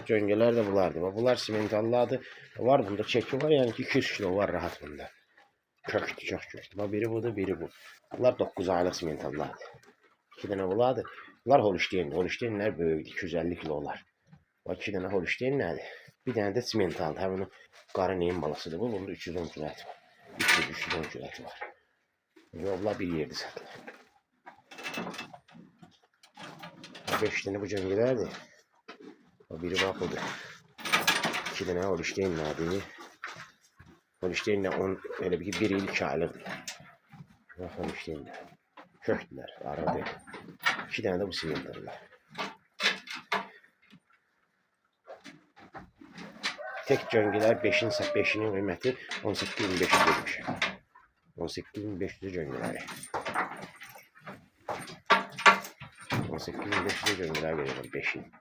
Cöngələr də bulardır. Bunlar simentallardır. Var bunda çeki var. Yəni ki 200 kilo var rahat bunda. Köktü, çox köktü. Biri budur, biri bu. Bunlar 9 aylıq simentallardır. 2 dənə bulardır. Bunlar Holstein. Holsteinlər böyükdür. 250 kilo olar. Bak 2 dənə Holstein nədir? Bir dənə də simentaldır. Həmin o qarı neyin balasıdır bu. Bunda 310 kilo ət var. 310 kilo ət var. Bunlar bir yerdə satılır. 5 dənə bu cöngələrdir. Biri bax budur. 2 dənə Holstein nədir? Holstein 10 elə bir 1 il 2 aylıqdır. Bax Holstein. Köktülər, aradır. 2 dənə də bu simentallar. Tek cöngələr 5'in qiyməti 18.500 demiş. 18.500 cöngələri. 18.500 cöngələr verirəm 5'in.